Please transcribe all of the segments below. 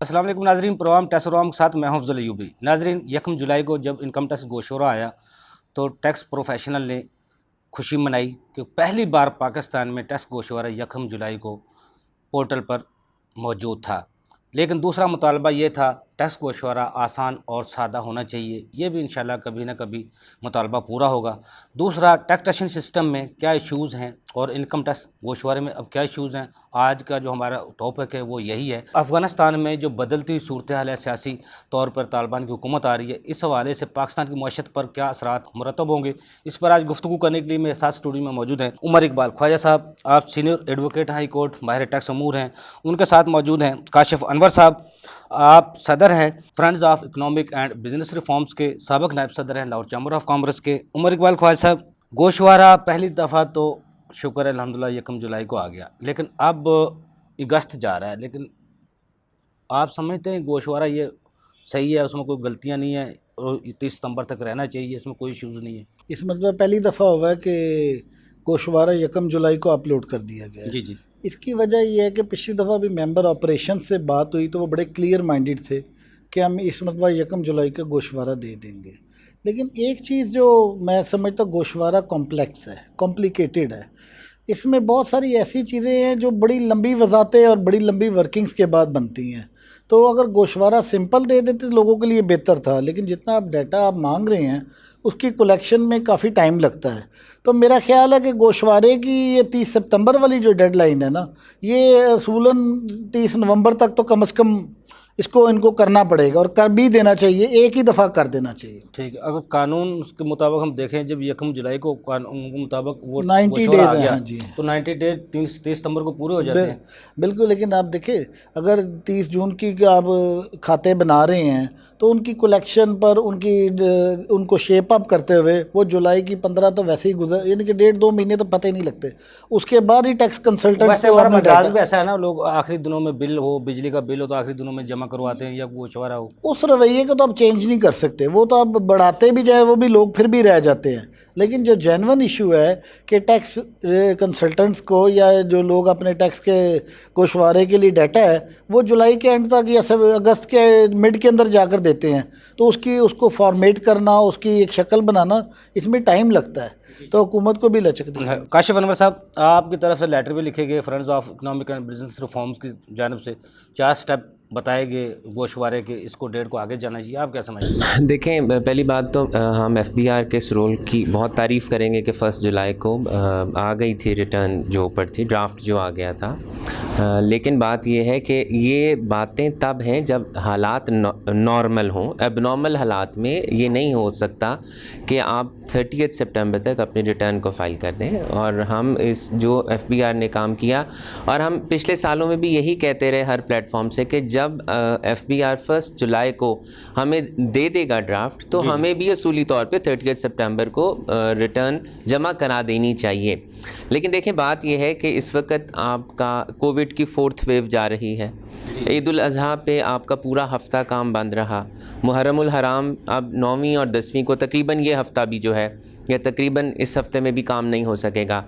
السلام علیکم ناظرین، پروگرام ٹیکس روم کے ساتھ میں ہوں افضل ایوبی۔ ناظرین، 1 جولائی کو جب انکم ٹیکس گوشورہ آیا تو ٹیکس پروفیشنل نے خوشی منائی کہ پہلی بار پاکستان میں ٹیکس گوشوارہ 1 جولائی کو پورٹل پر موجود تھا۔ لیکن دوسرا مطالبہ یہ تھا ٹیکس گوشوارہ آسان اور سادہ ہونا چاہیے، یہ بھی انشاءاللہ کبھی نہ کبھی مطالبہ پورا ہوگا۔ دوسرا، ٹیکسیشن سسٹم میں کیا ایشوز ہیں اور انکم ٹیکس گوشوارے میں اب کیا ایشوز ہیں، آج کا جو ہمارا ٹاپک ہے وہ یہی ہے۔ افغانستان میں جو بدلتی ہوئی صورتحال ہے، سیاسی طور پر طالبان کی حکومت آ رہی ہے، اس حوالے سے پاکستان کی معیشت پر کیا اثرات مرتب ہوں گے، اس پر آج گفتگو کرنے کے لیے میرے ساتھ اسٹوڈیو میں موجود ہیں عمر اقبال خواجہ صاحب، آپ سینئر ایڈوکیٹ ہائی کورٹ ماہر ٹیکس امور ہیں۔ ان کے ساتھ موجود ہیں کاشف انور صاحب، آپ صدر ہیں friends of economic and business reforms کے، سابق نائب صدر ہیں لاہور چیمبر آف کامرس کے۔ عمر اقبال خواجہ صاحب، گوشوارہ پہلی دفعہ تو شکر ہے الحمدللہ 1 جولائی کو آ گیا، لیکن اب اگست جا رہا ہے، لیکن آپ سمجھتے ہیں گوشوارہ یہ صحیح ہے، اس میں کوئی غلطیاں نہیں ہیں اور 30 ستمبر تک رہنا چاہیے، اس میں کوئی ایشوز نہیں ہے؟ اس مرتبہ پہلی دفعہ ہوا ہے کہ گوشوارہ 1 جولائی کو اپلوڈ کر دیا گیا ہے۔ جی اس کی وجہ یہ ہے کہ پچھلی دفعہ بھی ممبر آپریشن سے بات ہوئی تو وہ بڑے کلیئر مائنڈڈ تھے کہ ہم اس مرتبہ 1 جولائی کا گوشوارہ دے دیں گے۔ لیکن ایک چیز جو میں سمجھتا ہوں، گوشوارہ کمپلیکس ہے، کمپلیکیٹڈ ہے۔ اس میں بہت ساری ایسی چیزیں ہیں جو بڑی لمبی وضاحتیں اور بڑی لمبی ورکنگز کے بعد بنتی ہیں۔ تو اگر گوشوارہ سمپل دے دیتے تو لوگوں کے لیے بہتر تھا، لیکن جتنا آپ ڈیٹا آپ مانگ رہے ہیں اس کی کلیکشن میں کافی ٹائم لگتا ہے۔ تو میرا خیال ہے کہ گوشوارے کی یہ 30 سپتمبر والی جو ڈیڈ لائن ہے نا، یہ اصولاً 30 نومبر تک تو کم از کم اس کو ان کو کرنا پڑے گا، اور کر بھی دینا چاہیے، ایک ہی دفعہ کر دینا چاہیے۔ ٹھیک ہے، اگر قانون کے مطابق ہم دیکھیں، جب 1 جولائی کو قانون کے مطابق وہ 90 گوشوارہ آ ڈیز ہیں، گیا ہاں جی، تو 90 ڈیز 30 ستمبر کو پورے ہو جاتے ہیں۔ بالکل۔ لیکن آپ دیکھیں، اگر 30 جون کی آپ کھاتے بنا رہے ہیں تو ان کی کلیکشن پر ان کو شیپ اپ کرتے ہوئے وہ جولائی کی 15 تو ویسے ہی گزر، یعنی کہ 1.5-2 مہینے تو پتہ ہی نہیں لگتے، اس کے بعد ہی ٹیکس کنسلٹنٹ ویسے ہمارا مزاج بھی ایسا ہے نا، لوگ آخری دنوں میں بل ہو، بجلی کا بل ہو تو آخری دنوں میں جمع کرواتے ہیں، یا گوشوارہ ہو۔ اس رویے کو تو آپ چینج نہیں کر سکتے، وہ تو آپ بڑھاتے بھی جائے وہ بھی لوگ پھر بھی رہ جاتے ہیں۔ لیکن جو جینون ایشو ہے کہ ٹیکس کنسلٹنٹس کو یا جو لوگ اپنے ٹیکس کے گوشوارے کے لیے ڈیٹا ہے وہ جولائی کے اینڈ تک یا اگست کے مڈ کے اندر جا کر دیتے ہیں، تو اس کو فارمیٹ کرنا، اس کی ایک شکل بنانا، اس میں ٹائم لگتا ہے، تو حکومت کو بھی لچک دی۔ کاشف انور صاحب، آپ کی طرف سے لیٹر بھی لکھے گئے friends of economic and business reforms کی جانب سے، 4 سٹیپ بتائے گئے گوشوارے کے، اس کو ڈیٹ کو آگے جانا چاہیے، آپ کیا سمجھتے ہیں؟ دیکھیں، پہلی بات تو ہم ایف بی آر کے اس رول کی بہت تعریف کریں گے کہ 1 جولائی کو آ گئی تھی ریٹرن جو اوپر تھی، ڈرافٹ جو آ گیا تھا، لیکن بات یہ ہے کہ یہ باتیں تب ہیں جب حالات نارمل ہوں۔ اب نارمل حالات میں یہ نہیں ہو سکتا کہ آپ 30 سپٹمبر تک اپنی ریٹرن کو فائل کر دیں، اور ہم اس جو ایف بی آر نے کام کیا، اور ہم پچھلے سالوں میں بھی یہی کہتے رہے ہر پلیٹ فارم سے کہ جب ایف بی آر 1 جولائی کو ہمیں دے دے گا ڈرافٹ تو ہمیں بھی اصولی طور پہ 30 سپٹمبر کو ریٹرن جمع کرا دینی چاہیے۔ لیکن دیکھیں، بات یہ ہے کہ اس وقت آپ کا کووڈ کی 4تھ ویو جا رہی ہے، عید الاضحیٰ پہ آپ کا پورا ہفتہ کام بند رہا، محرم الحرام اب 9ویں اور 10ویں کو تقریباً یہ ہفتہ بھی جو ہے، یا تقریباً اس ہفتے میں بھی کام نہیں ہو سکے گا۔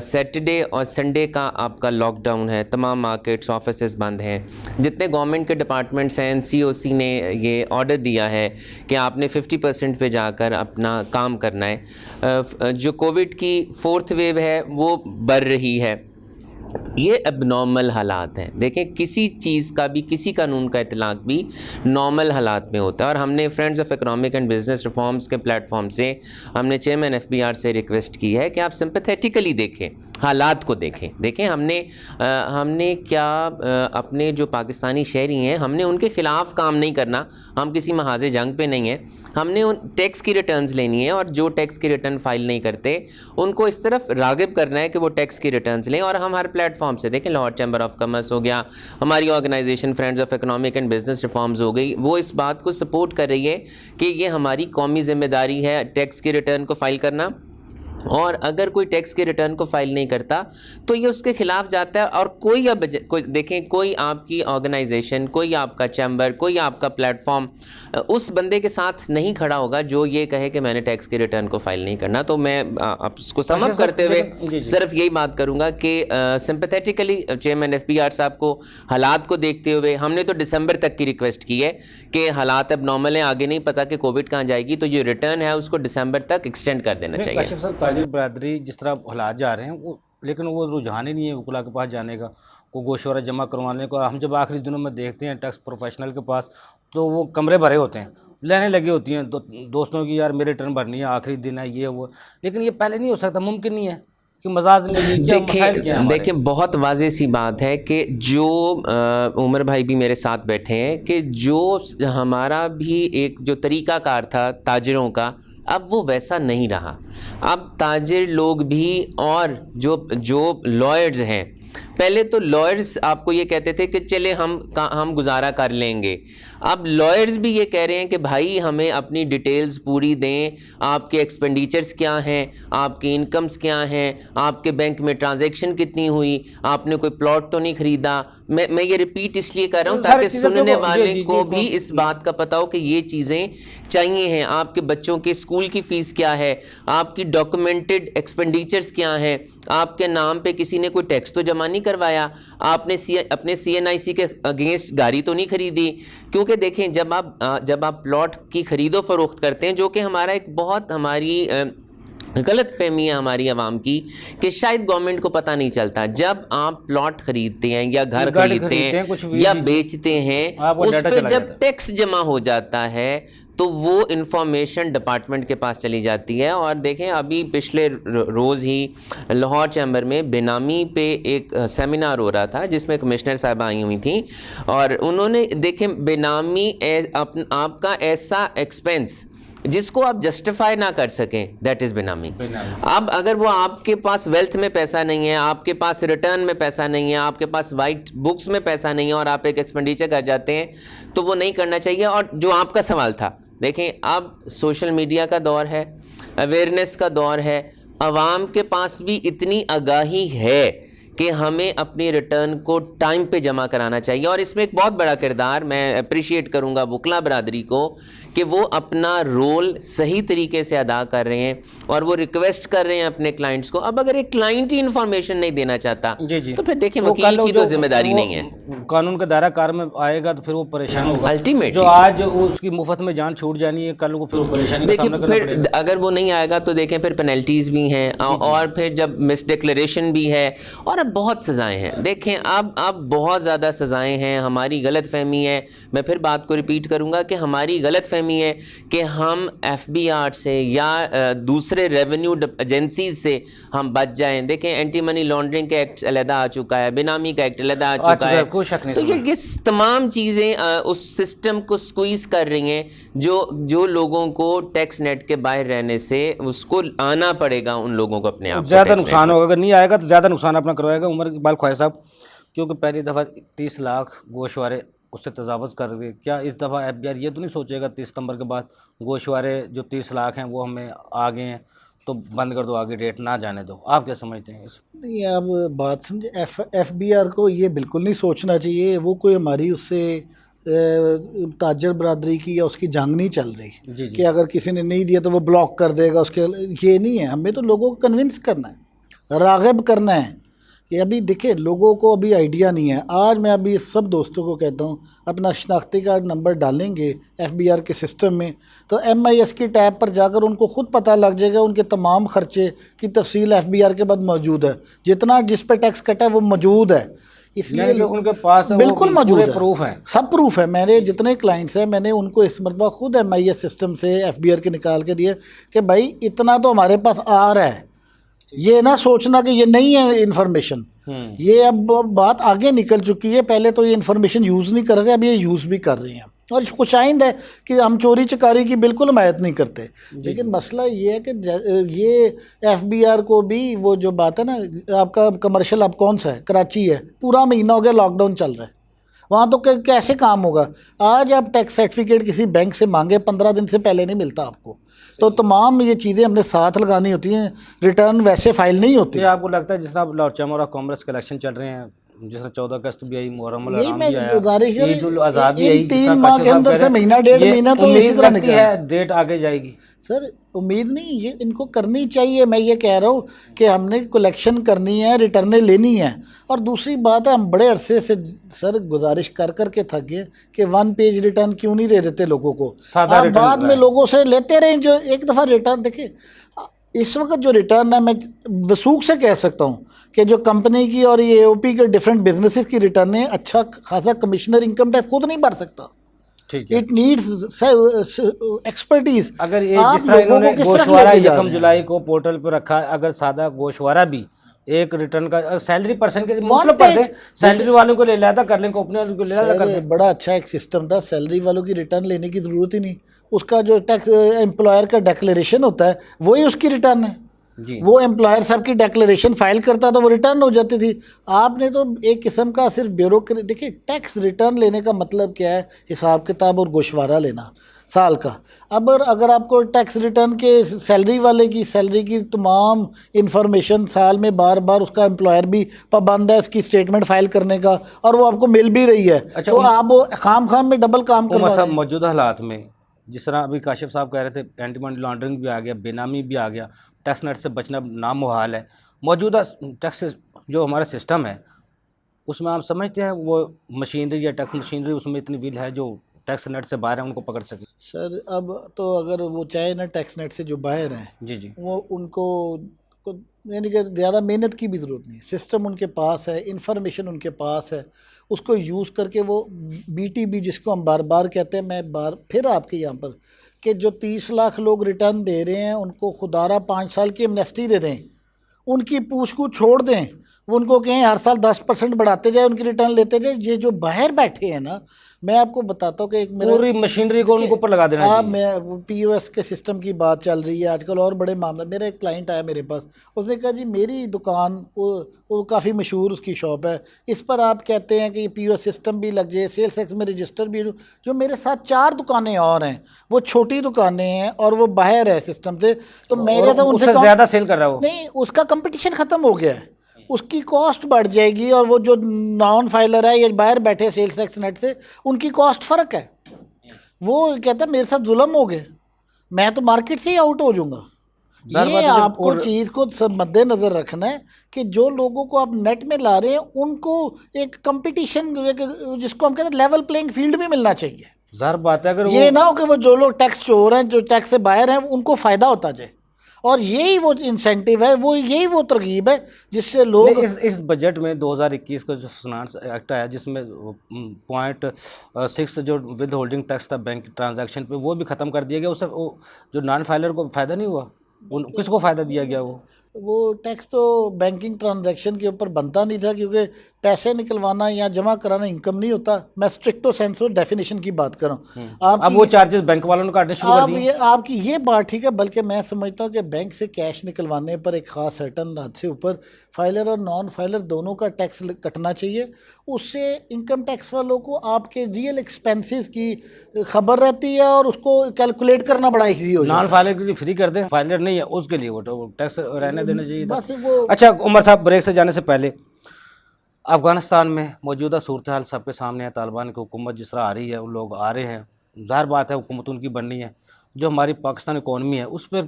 سیٹرڈے اور سنڈے کا آپ کا لاک ڈاؤن ہے، تمام مارکیٹس آفیسز بند ہیں، جتنے گورنمنٹ کے ڈپارٹمنٹس ہیں، NCOC نے یہ آرڈر دیا ہے کہ آپ نے 50% پہ جا کر اپنا کام کرنا ہے۔ جو کووڈ کی 4تھ ویو ہے وہ بڑھ رہی ہے، یہ اب نارمل حالات ہیں۔ دیکھیں، کسی چیز کا بھی، کسی قانون کا اطلاق بھی نارمل حالات میں ہوتا ہے، اور ہم نے friends of economic and business reforms کے پلیٹ فارم سے ہم نے چیئرمین ایف بی آر سے ریکویسٹ کی ہے کہ آپ سمپیتھیٹیکلی دیکھیں، حالات کو دیکھیں ہم نے کیا اپنے جو پاکستانی شہری ہیں، ہم نے ان کے خلاف کام نہیں کرنا، ہم کسی محاذ جنگ پہ نہیں ہیں، ہم نے ان ٹیکس کی ریٹرنز لینی ہے، اور جو ٹیکس کی ریٹرن فائل نہیں کرتے ان کو اس طرف راغب کرنا ہے کہ وہ ٹیکس کی ریٹرنز لیں۔ اور ہم ہر پلیٹ فارم سے دیکھیں، لاہور چیمبر آف کامرس ہو گیا، ہماری organisation friends of economic and business reforms ہو گئی، وہ اس بات کو سپورٹ کر رہی ہے کہ یہ ہماری قومی ذمہ داری ہے ٹیکس کی ریٹرن کو فائل کرنا، اور اگر کوئی ٹیکس کے ریٹرن کو فائل نہیں کرتا تو یہ اس کے خلاف جاتا ہے. اور کوئی دیکھیں کوئی آپ کی آرگنائزیشن, کوئی آپ کا چیمبر, کوئی آپ کا پلیٹ فارم اس بندے کے ساتھ نہیں کھڑا ہوگا جو یہ کہے کہ میں نے ٹیکس کے ریٹرن کو فائل نہیں کرنا. تو میں اس کو سم اپ کرتے ہوئے صرف یہی بات کروں گا کہ سمپیتھیٹیکلی چیئرمین ایف بی آر صاحب کو حالات کو دیکھتے ہوئے ہم نے تو دسمبر تک کی ریکویسٹ کی ہے کہ حالات اب نارمل ہیں, آگے نہیں پتا کہ کووڈ کہاں جائے گی, تو جو ریٹرن ہے اس کو دسمبر تک ایکسٹینڈ کر دینا چاہیے. کاشف صاحب, تاجر برادری جس طرح حالات جا رہے ہیں وہ, لیکن وہ رجحان ہی نہیں ہے وکلا کے پاس جانے کا, کو گوشوارہ جمع کروانے کو. ہم جب آخری دنوں میں دیکھتے ہیں ٹیکس پروفیشنل کے پاس تو وہ کمرے بھرے ہوتے ہیں, لینے لگی ہوتی ہیں دوستوں کی, یار میرے ریٹرن بھرنی ہے, آخری دن ہے, یہ وہ. لیکن یہ پہلے نہیں ہو سکتا, ممکن نہیں ہے کہ مزاج میں یہ کیا مسائل کیا ہیں. دیکھیں بہت واضح سی بات ہے کہ جو عمر بھائی بھی میرے ساتھ بیٹھے ہیں کہ جو ہمارا بھی ایک جو طریقہ کار تھا تاجروں کا, اب وہ ویسا نہیں رہا. اب تاجر لوگ بھی اور جو لائرز ہیں, پہلے تو لائرز آپ کو یہ کہتے تھے کہ چلے ہم گزارا کر لیں گے. اب لائرز بھی یہ کہہ رہے ہیں کہ بھائی ہمیں اپنی ڈیٹیلز پوری دیں, آپ کے ایکسپینڈیچرز کیا ہیں, آپ کی انکمز کیا ہیں, آپ کے بینک میں ٹرانزیکشن کتنی ہوئی, آپ نے کوئی پلاٹ تو نہیں خریدا. میں یہ ریپیٹ اس لیے کر رہا ہوں تاکہ سننے والے کو بھی اس بات کا پتہ ہو کہ یہ چیزیں چاہیے ہیں. آپ کے بچوں کے اسکول کی فیس کیا ہے, آپ کی ڈاکومنٹڈ ایکسپینڈیچرز کیا ہیں, آپ کے نام پہ کسی نے کوئی ٹیکس تو جمع نہیں کروایا, آپ نے اپنے سی این آئی سی کے اگینسٹ گاڑی تو نہیں خریدی. کیونکہ دیکھیں جب آپ پلاٹ کی خرید و فروخت کرتے ہیں, جو کہ ہمارا ایک بہت ہماری غلط فہمی ہے ہماری عوام کی کہ شاید گورنمنٹ کو پتہ نہیں چلتا, جب آپ پلاٹ خریدتے ہیں یا گھر خریدتے ہیں یا بیچتے ہیں, اس پہ جب ٹیکس جمع ہو جاتا ہے تو وہ انفارمیشن ڈپارٹمنٹ کے پاس چلی جاتی ہے. اور دیکھیں ابھی پچھلے روز ہی لاہور چیمبر میں بینامی پہ ایک سیمینار ہو رہا تھا جس میں کمشنر صاحبہ آئی ہوئی تھیں, اور انہوں نے دیکھیں بینامی آپ کا ایسا ایکسپینس جس کو آپ جسٹیفائی نہ کر سکیں, دیٹ از بینامی. اب اگر وہ آپ کے پاس ویلتھ میں پیسہ نہیں ہے, آپ کے پاس ریٹرن میں پیسہ نہیں ہے, آپ کے پاس وائٹ بکس میں پیسہ نہیں ہے, اور آپ ایک ایکسپینڈیچر کر جاتے ہیں, تو وہ نہیں کرنا چاہیے. اور جو آپ کا سوال تھا, دیکھیں اب سوشل میڈیا کا دور ہے, اویئرنیس کا دور ہے, عوام کے پاس بھی اتنی آگاہی ہے کہ ہمیں اپنی ریٹرن کو ٹائم پہ جمع کرانا چاہیے. اور اس میں ایک بہت بڑا کردار میں اپریشیٹ کروں گا وکلا برادری کو کہ وہ اپنا رول صحیح طریقے سے ادا کر رہے ہیں, اور وہ ریکویسٹ کر رہے ہیں اپنے کلائنٹس کو. اب اگر ایک کلائنٹ ہی انفارمیشن نہیں دینا چاہتا تو پھر دیکھیں وکیل کی تو ذمہ داری نہیں ہے. قانون کا دائرہ کار میں آئے گا تو پھر وہ پریشان ہوگا. الٹیمیٹ جو آج اس کی مفت میں جان چھوٹ جانی ہے, کل کو پھر وہ پریشانی کا سامنا کرنا پڑے گا. پھر اگر وہ نہیں آئے گا تو دیکھیں پھر پینلٹیز بھی ہیں, اور پھر جب مس ڈکلیریشن بھی ہے, اور اب بہت سزائیں ہیں. دیکھیں اب بہت زیادہ سزائیں ہیں. ہماری غلط فہمی ہے, میں پھر بات کو ریپیٹ کروں گا کہ ہماری غلط فہمی ہے کہ ہم ایف بی آر سے یا دوسرے ریونیو ایجنسیز سے ہم بچ جائیں. دیکھیں اینٹی منی لانڈرنگ کا ایکٹ علیحدہ آ چکا ہے, بینامی کا ایکٹ علیحدہ آ چکا ہے, تو یہ تمام چیزیں اس سسٹم کو سکویز کر رہی ہیں جو لوگوں کو ٹیکس نیٹ کے باہر رہنے سے اس کو آنا پڑے گا, ان لوگوں کو اپنے آپ زیادہ نقصان ہوگا. اگر نہیں آئے گا تو زیادہ نقصان اپنا کروائے گا. عمر اقبال خواجہ صاحب, کیونکہ پہلی دفعہ 30 لاکھ گوشوارے اس سے تجاوز کر گئے, کیا اس دفعہ ایف بی آر یہ تو نہیں سوچے گا 30 ستمبر کے بعد گوشوارے جو 30 لاکھ ہیں وہ ہمیں آ گئے ہیں تو بند کر دو, آگے ڈیٹ نہ جانے دو؟ آپ کیا سمجھتے ہیں اس؟ نہیں, آپ بات سمجھے, ایف بی آر کو یہ بالکل نہیں سوچنا چاہیے. وہ کوئی ہماری اس سے تاجر برادری کی یا اس کی جنگ نہیں چل رہی کہ اگر کسی نے نہیں دیا تو وہ بلاک کر دے گا اس کے, یہ نہیں ہے. ہمیں تو لوگوں کو کنونس کرنا ہے, راغب کرنا ہے. کہ ابھی دیکھیں لوگوں کو ابھی آئیڈیا نہیں ہے. آج میں ابھی سب دوستوں کو کہتا ہوں اپنا شناختی کارڈ نمبر ڈالیں گے ایف بی آر کے سسٹم میں تو ایم آئی ایس کی ٹیب پر جا کر ان کو خود پتہ لگ جائے گا ان کے تمام خرچے کی تفصیل ایف بی آر کے بعد موجود ہے. جتنا جس پہ ٹیکس کٹا ہے وہ موجود ہے. اس لیے ان کے پاس بالکل موجود ہے, پروف ہیں, سب پروف ہے. میرے جتنے کلائنٹس ہیں میں نے ان کو اس مرتبہ خود ایم آئی ایس سسٹم سے ایف بی آر کے نکال کے دیے کہ بھائی اتنا تو ہمارے پاس آ رہا ہے. یہ نہ سوچنا کہ یہ نہیں ہے انفارمیشن, یہ اب بات آگے نکل چکی ہے. پہلے تو یہ انفارمیشن یوز نہیں کر رہے, اب یہ یوز بھی کر رہے ہیں. اور خوش آئند ہے کہ ہم چوری چکاری کی بالکل حمایت نہیں کرتے, لیکن مسئلہ یہ ہے کہ یہ ایف بی آر کو بھی وہ جو بات ہے نا, آپ کا کمرشل اب کون سا ہے, کراچی ہے, پورا مہینہ ہو گیا لاک ڈاؤن چل رہا ہے, وہاں تو کیسے کام ہوگا. آج آپ ٹیکس سرٹیفکیٹ کسی بینک سے مانگے 15 دن سے پہلے نہیں ملتا آپ کو. تو تمام یہ چیزیں ہم نے ساتھ لگانی ہوتی ہیں, ریٹرن ویسے فائل نہیں ہوتی. یہ آپ کو لگتا ہے جس طرح لاہور چیمبر آف کامرس کے الیکشن چل رہے ہیں, جس طرح 14 اگست بھی آئی, محرم یہی الحرام میں بھی آیا, گزارش کر عید الاضحیٰ بھی آئی, ان 3 ماہ کے اندر سے مہینہ ڈیڑھ مہینہ تو اسی طرح لگتی نکل ہے ڈیٹ آگے جائے گی. سر امید نہیں, یہ ان کو کرنی چاہیے. میں یہ کہہ رہا ہوں کہ ہم نے کلیکشن کرنی ہے, ریٹرنیں لینی ہیں. اور دوسری بات ہے, ہم بڑے عرصے سے سر گزارش کر کے تھک گئے کہ 1 پیج ریٹرن کیوں نہیں دے دیتے لوگوں کو. سادہ آپ ریٹرن بعد میں لوگوں سے لیتے رہیں. جو ایک دفعہ ریٹرن دیکھیں, اس وقت جو ریٹرن ہے, میں وثوق سے کہہ سکتا ہوں کہ جو کمپنی کی اور یہ AOP کے ڈفرینٹ بزنسز کی ریٹرن ہے, اچھا خاصا کمشنر انکم ٹیکس خود نہیں بھر سکتا. ٹھیک ہے. It needs expertise. اگر یہ جس طرح انہوں نے گوشوارہ یکم جولائی کو پورٹل پہ رکھا ہے, اگر سادہ گوشوارہ بھی ایک ریٹرن کا سیلری پرسن کے مطلب پڑ دیں, سیلری والوں کو لے لیتا کر لیں, کمپنی والوں کو لے لیتا کر دیں. بڑا اچھا ایک سسٹم تھا, سیلری والوں کی ریٹرن لینے کی ضرورت ہی نہیں. اس کا جو ٹیکس امپلائر کا ڈیکلیریشن ہوتا ہے وہی اس کی ریٹرن ہے. جی, وہ امپلائر صاحب کی ڈیکلیریشن فائل کرتا تو وہ ریٹرن ہو جاتی تھی. آپ نے تو ایک قسم کا صرف بیوروکریسی. دیکھیے ٹیکس ریٹرن لینے کا مطلب کیا ہے, حساب کتاب اور گوشوارہ لینا سال کا. اب اگر آپ کو ٹیکس ریٹرن کے سیلری والے کی سیلری کی تمام انفارمیشن سال میں بار بار, اس کا امپلائر بھی پابند ہے اس کی اسٹیٹمنٹ فائل کرنے کا, اور وہ آپ کو مل بھی رہی ہے, تو آپ وہ خام میں ڈبل کام کر رہے ہیں. موجودہ حالات میں جس طرح ابھی کاشف صاحب کہہ رہے تھے, اینٹی منی لانڈرنگ بھی آ گیا, بے نامی بھی آ گیا, ٹیکس نیٹ سے بچنا نامحال ہے. موجودہ ٹیکس جو ہمارا سسٹم ہے اس میں آپ سمجھتے ہیں وہ مشینری یا ٹیکس مشینری اس میں اتنی ویل ہے جو ٹیکس نیٹ سے باہر ہیں ان کو پکڑ سکے؟ سر اب تو اگر وہ چاہے نا ٹیکس نیٹ سے جو باہر ہیں, جی وہ ان کو یعنی کہ زیادہ محنت کی بھی ضرورت نہیں. سسٹم ان کے پاس ہے, انفارمیشن ان کے پاس ہے, اس کو یوز کر کے وہ BTB جس کو ہم بار بار کہتے ہیں, میں پھر آپ کے یہاں پر کہ جو 30 لاکھ لوگ ریٹرن دے رہے ہیں ان کو خدارہ 5 سال کی ایمنیسٹی دے دیں, ان کی پوچھ کو چھوڑ دیں, وہ ان کو کہیں ہر سال 10% بڑھاتے جائے, ان کی ریٹرن لیتے جائے. یہ جو باہر بیٹھے ہیں نا, میں آپ کو بتاتا ہوں کہ ایک میرا پوری مشینری کو ان کو اوپر لگا دینا چاہیے. میں POS کے سسٹم کی بات چل رہی ہے آج کل, اور بڑے معاملہ. میرا ایک کلائنٹ آیا میرے پاس, اس نے کہا جی میری دکان وہ کافی مشہور اس کی شاپ ہے, اس پر آپ کہتے ہیں کہ یہ POS سسٹم بھی لگ جائے, سیلس ایکس میں رجسٹر بھی. جو میرے ساتھ 4 دکانیں اور ہیں, وہ چھوٹی دکانیں ہیں اور وہ باہر ہے سسٹم سے, تو میرے تو ان سے زیادہ سیل کر رہا ہے وہ. نہیں, اس کا کمپٹیشن ختم ہو گیا ہے, اس کی کاسٹ بڑھ جائے گی, اور وہ جو نان فائلر ہے یا باہر بیٹھے سیلس ایکس نیٹ سے, ان کی کاسٹ فرق ہے. وہ کہتا ہے میرے ساتھ ظلم ہو گئے, میں تو مارکیٹ سے ہی آؤٹ ہو جاؤں گا. یہ آپ کو چیز کو مد نظر رکھنا ہے کہ جو لوگوں کو آپ نیٹ میں لا رہے ہیں ان کو ایک کمپٹیشن جس کو ہم کہتے ہیں لیول پلینگ فیلڈ بھی ملنا چاہیے. ظاہر بات ہے, اگر یہ نہ ہو کہ وہ جو لوگ ٹیکس چور ہیں, جو ٹیکس سے باہر ہیں, ان کو فائدہ ہوتا جائے. اور یہی وہ انسینٹیو ہے, یہی وہ ترغیب ہے جس سے لوگ اس بجٹ میں 2021 کا جو فنانس ایکٹ آیا جس میں 0.6 جو ود ہولڈنگ ٹیکس تھا بینک ٹرانزیکشن پہ, وہ بھی ختم کر دیا گیا. اس سے جو نان فائلر کو فائدہ نہیں ہوا, کس کو فائدہ دیا گیا؟ وہ ٹیکس تو بینکنگ ٹرانزیکشن کے اوپر بنتا نہیں تھا, کیونکہ پیسے نکلوانا یا جمع کرانا انکم نہیں ہوتا. میں اسٹرکٹو سینس ڈیفینیشن کی بات کر رہا ہوں. اب وہ چارجز بینک والوں نے کاٹنے شروع کر دیے. آپ کی یہ بات ٹھیک ہے, بلکہ میں سمجھتا ہوں کہ بینک سے کیش نکلوانے پر ایک خاص سرٹن حد سے اوپر فائلر اور نان فائلر دونوں کا ٹیکس کٹنا چاہیے. اس سے انکم ٹیکس والوں کو آپ کے ریئل ایکسپینسز کی خبر رہتی ہے, اور اس کو کیلکولیٹ کرنا بڑا ایزی ہو جاتا ہے. نان فائلر کے لیے فری کر دیں, فائلر نہیں ہے اس کے لیے وہ ٹیکس رہنے دینا چاہیے. بس وہ اچھا عمر صاحب, بریک سے جانے سے پہلے افغانستان میں موجودہ صورتحال سب کے سامنے ہے. طالبان کی حکومت جس طرح آ رہی ہے, وہ لوگ آ رہے ہیں, ظاہر بات ہے حکومت ان کی بننی ہے. جو ہماری پاکستان اکانومی ہے اس پہ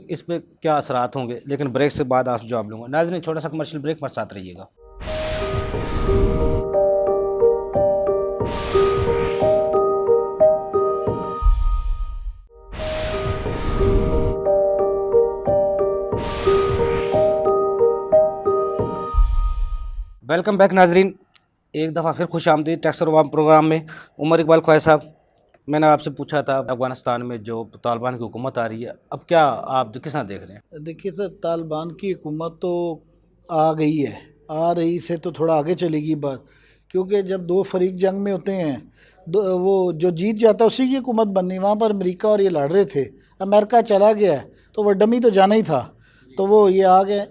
کیا اثرات ہوں گے, لیکن بریک سے بعد آپ سے جواب لوں گا. ناظرین چھوٹا سا کمرشل بریک, پر ساتھ رہیے گا. ویلکم بیک ناظرین, ایک دفعہ پھر خوش آمدید ٹیکس اور عوام پروگرام میں. عمر اقبال خواجہ صاحب, میں نے آپ سے پوچھا تھا افغانستان میں جو طالبان کی حکومت آ رہی ہے, اب کیا آپ کس طرح دیکھ رہے ہیں؟ دیکھیے سر, طالبان کی حکومت تو آ گئی ہے, آ رہی سے تو تھوڑا آگے چلے گی بات, کیونکہ جب 2 فریق جنگ میں ہوتے ہیں, وہ جو جیت جاتا ہے اسی کی حکومت بننی. وہاں پر امریکہ اور یہ لڑ رہے تھے, امریکہ چلا گیا ہے تو وہ ڈمی تو جانا ہی تھا, تو وہ یہ آ گئے.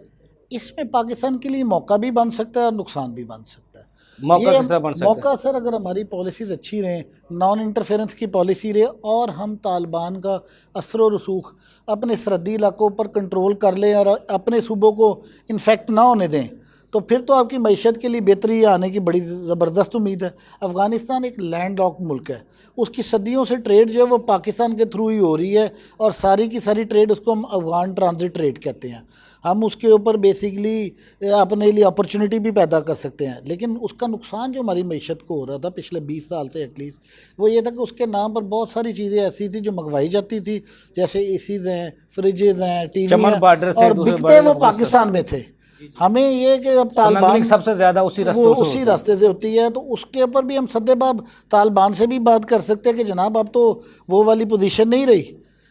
اس میں پاکستان کے لیے موقع بھی بن سکتا ہے اور نقصان بھی بن سکتا ہے. موقع کس طرح بن سکتا ہے؟ موقع سر اگر ہماری پالیسیز اچھی رہیں، نان انٹرفیرنس کی پالیسی رہے اور ہم طالبان کا اثر و رسوخ اپنے سرحدی علاقوں پر کنٹرول کر لیں اور اپنے صوبوں کو انفیکٹ نہ ہونے دیں، تو پھر تو آپ کی معیشت کے لیے بہتری آنے کی بڑی زبردست امید ہے۔ افغانستان ایک لینڈ لاک ملک ہے، اس کی صدیوں سے ٹریڈ جو ہے وہ پاکستان کے تھرو ہی ہو رہی ہے، اور ساری کی ساری ٹریڈ اس کو ہم افغان ٹرانزٹ ٹریڈ کہتے ہیں۔ ہم اس کے اوپر بیسیکلی اپنے لیے اپرچونٹی بھی پیدا کر سکتے ہیں، لیکن اس کا نقصان جو ہماری معیشت کو ہو رہا تھا پچھلے 20 سال سے ایٹ لیسٹ، وہ یہ تھا کہ اس کے نام پر بہت ساری چیزیں ایسی تھیں جو منگوائی جاتی تھی، جیسے اے سیز ہیں، فریجز ہیں، ٹی وی چمن بارڈر سے اور دوسرے بکتے بارڈر وہ سے پاکستان میں تھے۔ ہمیں یہ کہ اب طالبان سمگلنگ سب سے زیادہ اسی راستے سے ہوتی ہے، تو اس کے اوپر بھی ہم سدے باب طالبان سے بھی بات کر سکتے ہیں کہ جناب اب تو وہ والی پوزیشن نہیں رہی،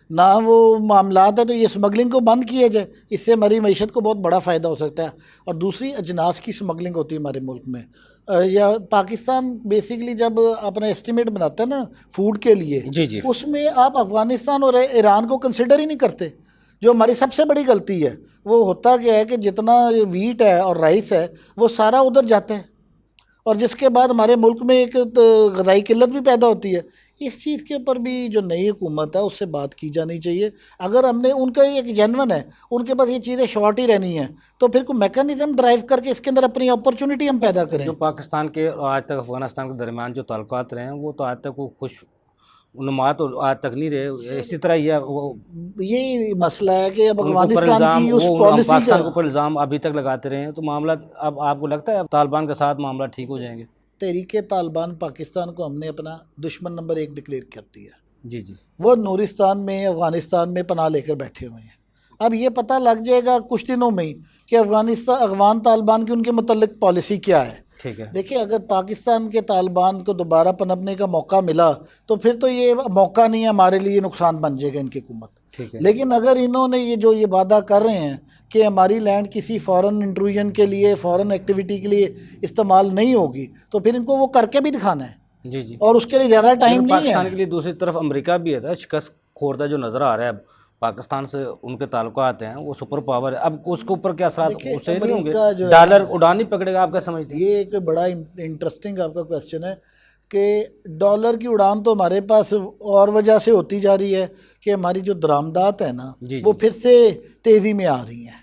نہ وہ معاملات ہے، تو یہ اسمگلنگ کو بند کیا جائے، اس سے ہماری معیشت کو بہت بڑا فائدہ ہو سکتا ہے۔ اور دوسری اجناس کی اسمگلنگ ہوتی ہے ہمارے ملک میں، یا پاکستان بیسیکلی جب اپنا ایسٹیمیٹ بناتا ہے نا فوڈ کے لیے، جی اس میں آپ افغانستان اور ایران کو کنسیڈر ہی نہیں کرتے، جو ہماری سب سے بڑی غلطی ہے۔ وہ ہوتا کیا ہے کہ جتنا ویٹ ہے اور رائس ہے وہ سارا ادھر جاتا ہے، اور جس کے بعد ہمارے ملک میں ایک غذائی قلت بھی پیدا ہوتی ہے۔ اس چیز کے اوپر بھی جو نئی حکومت ہے اس سے بات کی جانی چاہیے۔ اگر ہم نے ان کا ایک جینون ہے، ان کے پاس یہ چیزیں شارٹ ہی رہنی ہیں، تو پھر کوئی میکانزم ڈرائیو کر کے اس کے اندر اپنی اپرچونٹی ہم پیدا کریں۔ جو پاکستان کے آج تک افغانستان کے درمیان جو تعلقات رہے ہیں وہ تو آج تک وہ خوش نما تو آج تک نہیں رہے، اسی طرح یہی مسئلہ ہے کہ اب ان کے اوپر افغانستان الزام، کی اس وہ پالیسی پاکستان کا کے اوپر الزام ابھی تک لگاتے رہے ہیں، تو معاملات اب آپ کو لگتا ہے اب طالبان کے ساتھ معاملہ ٹھیک ہو جائیں گے؟ تحریک طالبان پاکستان کو ہم نے اپنا دشمن نمبر 1 ڈکلیئر کر دیا۔ جی جی، وہ نورستان میں افغانستان میں پناہ لے کر بیٹھے ہوئے ہیں۔ اب یہ پتہ لگ جائے گا کچھ دنوں میں ہی کہ افغان طالبان کی ان کے متعلق پالیسی کیا ہے۔ ٹھیک ہے، دیکھیں اگر پاکستان کے طالبان کو دوبارہ پنپنے کا موقع ملا تو پھر تو یہ موقع نہیں ہے ہمارے لیے، نقصان بن جائے گا ان کی حکومت۔ ٹھیک ہے، لیکن اگر انہوں نے یہ وعدہ کر رہے ہیں کہ ہماری لینڈ کسی فورن انٹروژن کے لیے، فورن ایکٹیویٹی کے لیے استعمال نہیں ہوگی، تو پھر ان کو وہ کر کے بھی دکھانا ہے، جی جی، اور اس کے لیے زیادہ ٹائم نہیں پاکستان ہے۔ کے لیے دوسری طرف امریکہ بھی ہے، شکست خوردہ جو نظر آ رہا ہے اب پاکستان سے ان کے تعلقات ہیں، وہ سپر پاور ہے، اب اس کے اوپر کیا اثرات دیکھیں، اس سے نہیں ہوں گے؟ امریکہ جو ہے ڈالر اڑان نہیں پکڑے گا، آپ کیا سمجھتے ہیں؟ یہ ایک بڑا انٹرسٹنگ آپ کا کویسچن ہے کہ ڈالر کی اڑان تو ہمارے پاس اور وجہ سے ہوتی جا رہی ہے کہ ہماری جو درآمدات ہیں نا جی وہ پھر سے تیزی میں آ رہی ہیں۔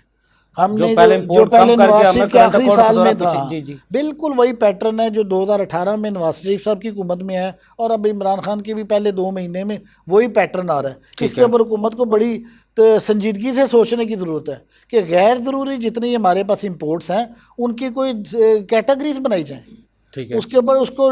ہم جو نے پہلے جو import پہلے کم کر کے نواز ہمیں شریف کے current آخری account سال دورہ میں پیچھے، تھا، جی جی، بالکل وہی پیٹرن ہے جو 2018 میں نواز شریف صاحب کی حکومت میں ہے، اور اب عمران خان کے بھی پہلے 2 مہینے میں وہی پیٹرن آ رہا ہے۔ اس کے اوپر حکومت کو بڑی سنجیدگی سے سوچنے کی ضرورت ہے کہ غیر ضروری جتنی ہمارے پاس امپورٹس ہیں ان کی کوئی کیٹیگریز بنائی جائیں، ٹھیک ہے، اس کے اوپر اس کو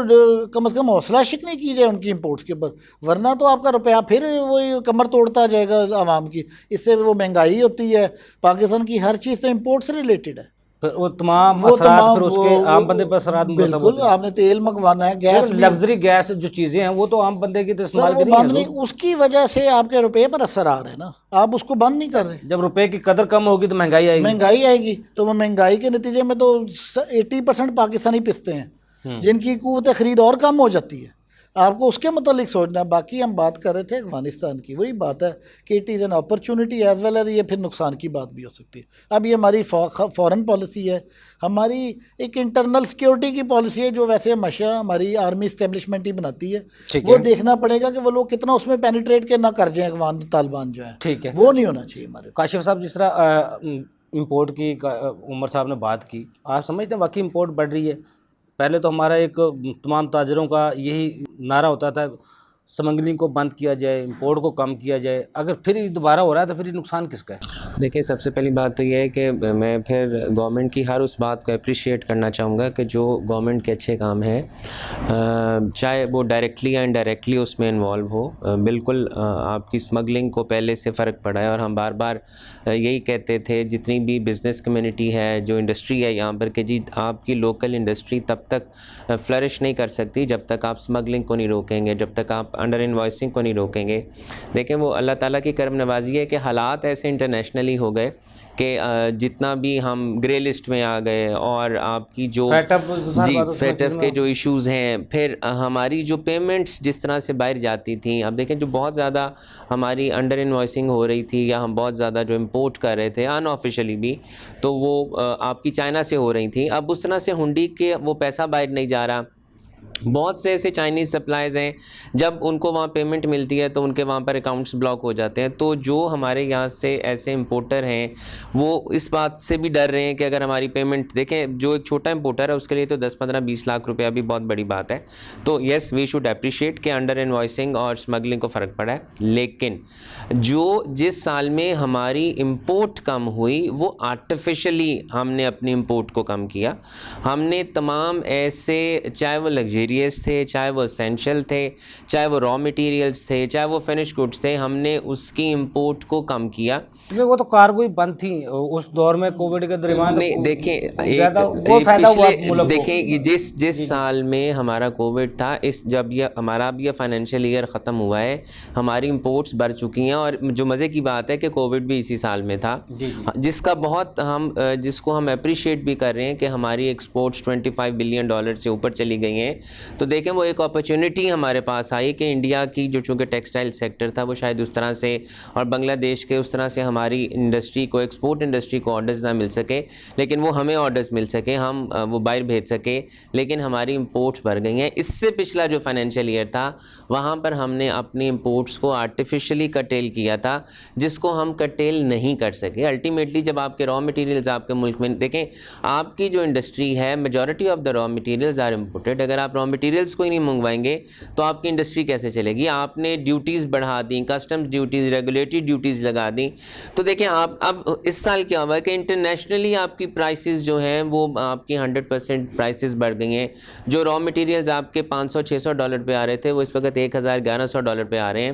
کم از کم حوصلہ شک نہیں کی جائے ان کی امپورٹس کے اوپر، ورنہ تو آپ کا روپیہ پھر وہی کمر توڑتا جائے گا عوام کی۔ اس سے وہ مہنگائی ہوتی ہے، پاکستان کی ہر چیز تو امپورٹ سے ریلیٹڈ ہے، پھر وہ تمام اثرات پھر اس کے عام بندے پر اثرات مرتب بالکل۔ ہوتے ہیں۔ آپ نے تیل منگوانا ہے، گیس بھی، لگژری گیس جو چیزیں ہیں وہ تو عام بندے کی تو سر استعمال وہ کی نہیں بند ہے، نہیں، اس کی وجہ سے آپ کے روپے پر اثر آ رہا ہے نا، آپ اس کو بند نہیں کر رہے۔ جب روپے کی قدر کم ہوگی تو مہنگائی آئے گی، مہنگائی آئے گی، تو وہ مہنگائی کے نتیجے میں تو 80% پاکستانی پستے ہیں جن کی قوت خرید اور کم ہو جاتی ہے۔ آپ کو اس کے متعلق سوچنا ہے۔ باقی ہم بات کر رہے تھے افغانستان کی، وہی بات ہے کہ it is an opportunity as well as, یہ پھر نقصان کی بات بھی ہو سکتی ہے۔ اب یہ ہماری فورن پالیسی ہے، ہماری ایک انٹرنل سیکیورٹی کی پالیسی ہے جو ویسے ہمیشہ ہماری آرمی اسٹیبلشمنٹ ہی بناتی ہے۔ ٹھیک وہ ہے، دیکھنا پڑے گا کہ وہ لوگ کتنا اس میں پینیٹریٹ کے نہ کر جائیں، افغان طالبان جو ہیں، ٹھیک ہے۔ وہ نہیں ہونا چاہیے ہمارے۔ کاشف صاحب، جس طرح امپورٹ کی عمر صاحب نے بات کی، آپ سمجھتے ہیں واقعی امپورٹ بڑھ رہی ہے؟ پہلے تو ہمارا ایک تمام تاجروں کا یہی نعرہ ہوتا تھا سمگلنگ کو بند کیا جائے، امپورٹ کو کم کیا جائے، اگر پھر یہ دوبارہ ہو رہا ہے تو پھر یہ نقصان کس کا ہے؟ دیکھیں، سب سے پہلی بات تو یہ ہے کہ میں پھر گورنمنٹ کی ہر اس بات کو اپریشیٹ کرنا چاہوں گا کہ جو گورنمنٹ کے اچھے کام ہیں، چاہے وہ ڈائریکٹلی یا انڈائریکٹلی اس میں انوالو ہو، بالکل آپ کی اسمگلنگ کو پہلے سے فرق پڑا ہے، اور ہم بار بار یہی کہتے تھے جتنی بھی بزنس کمیونٹی ہے، جو انڈسٹری ہے یہاں پر، کہ جی آپ کی لوکل انڈسٹری تب تک فلرش نہیں کر سکتی جب تک آپ اسمگلنگ کو نہیں روکیں گے، جب تک آپ انڈر انوائسنگ کو نہیں روکیں گے۔ دیکھیں، وہ اللہ تعالیٰ کی کرم نوازی ہے کہ حالات ایسے انٹرنیشنلی ہو گئے کہ جتنا بھی ہم گرے لسٹ میں آ گئے اور آپ کی جو جی فیٹ اپ کے جو ایشوز ہیں، پھر ہماری جو پیمنٹس جس طرح سے باہر جاتی تھیں، اب دیکھیں جو بہت زیادہ ہماری انڈر انوائسنگ ہو رہی تھی یا ہم بہت زیادہ جو امپورٹ کر رہے تھے ان آفیشلی بھی، تو وہ آپ کی چائنا سے ہو رہی تھیں. اب اس طرح سے ہنڈی کے وہ پیسہ باہر نہیں جا رہا. بہت سے ایسے چائنیز سپلائز ہیں جب ان کو وہاں پیمنٹ ملتی ہے تو ان کے وہاں پر اکاؤنٹس بلاک ہو جاتے ہیں. تو جو ہمارے یہاں سے ایسے امپورٹر ہیں وہ اس بات سے بھی ڈر رہے ہیں کہ اگر ہماری پیمنٹ، دیکھیں جو ایک چھوٹا امپورٹر ہے اس کے لیے تو 10-15-20 لاکھ روپیہ بھی بہت بڑی بات ہے. تو یس وی شوڈ اپریشیٹ کہ انڈر انوائسنگ اور اسمگلنگ کو فرق پڑا ہے. لیکن جو جس سال میں ہماری امپورٹ کم ہوئی وہ آرٹیفیشلی ہم نے اپنی امپورٹ کو کم کیا. ہم نے تمام ایسے، چاہے وہ لگزیریس تھے، چاہے وہ اسینشل تھے، چاہے وہ را مٹیریلز تھے، چاہے وہ فنش گڈس تھے، ہم نے اس کی امپورٹ کو کم کیا. وہ تو کارگو ہی بند تھی اس دور میں کووڈ کے درمیان. نہیں دیکھیں، وہ فائدہ ہوا پچھلے دیکھیں جس سال میں ہمارا کووڈ تھا، جب یہ ہمارا اب یہ فائنینشیل ایئر ختم ہوا ہے، ہماری امپورٹس بڑھ چکی ہیں. اور جو مزے کی بات ہے کہ کووڈ بھی اسی سال میں تھا، جس کا بہت جس کو ہم اپریشیٹ بھی کر رہے ہیں کہ ہماری ایکسپورٹس $25 بلین سے اوپر چلی گئی ہیں. تو دیکھیں وہ ایک اپرچونٹی ہمارے پاس آئی کہ انڈیا کی جو چونکہ ٹیکسٹائل سیکٹر تھا وہ شاید اس طرح سے، اور بنگلہ دیش کے اس طرح سے ہماری انڈسٹری کو، ایکسپورٹ انڈسٹری کو آرڈرز نہ مل سکے، لیکن وہ ہمیں آرڈرز مل سکے، ہم وہ باہر بھیج سکے، لیکن ہماری امپورٹس بڑھ گئی ہیں. اس سے پچھلا جو فائنینشیل ایئر تھا وہاں پر ہم نے اپنی امپورٹس کو آرٹیفیشلی کٹیل کیا تھا، جس کو ہم کٹیل نہیں کر سکے. الٹیمیٹلی جب آپ کے را مٹیریلز آپ کے ملک میں، دیکھیں آپ کی جو انڈسٹری ہے majority of the raw materials are imported. اگر آپ را مٹیریلز کو ہی نہیں منگوائیں گے تو آپ کی انڈسٹری کیسے چلے گی؟ آپ نے ڈیوٹیز بڑھا دیں، کسٹمز ڈیوٹیز، ریگولیٹری ڈیوٹیز لگا دیں. تو دیکھیں آپ اب اس سال کیا ہوا ہے کہ انٹرنیشنلی آپ کی پرائسز جو ہیں وہ آپ کی 100% پرائسز بڑھ گئی ہیں. جو را مٹیریلز آپ کے $500-600 پہ آ رہے تھے وہ اس وقت $1000-1100 پہ آ رہے ہیں.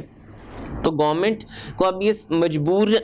تو گورنمنٹ کو اب یہ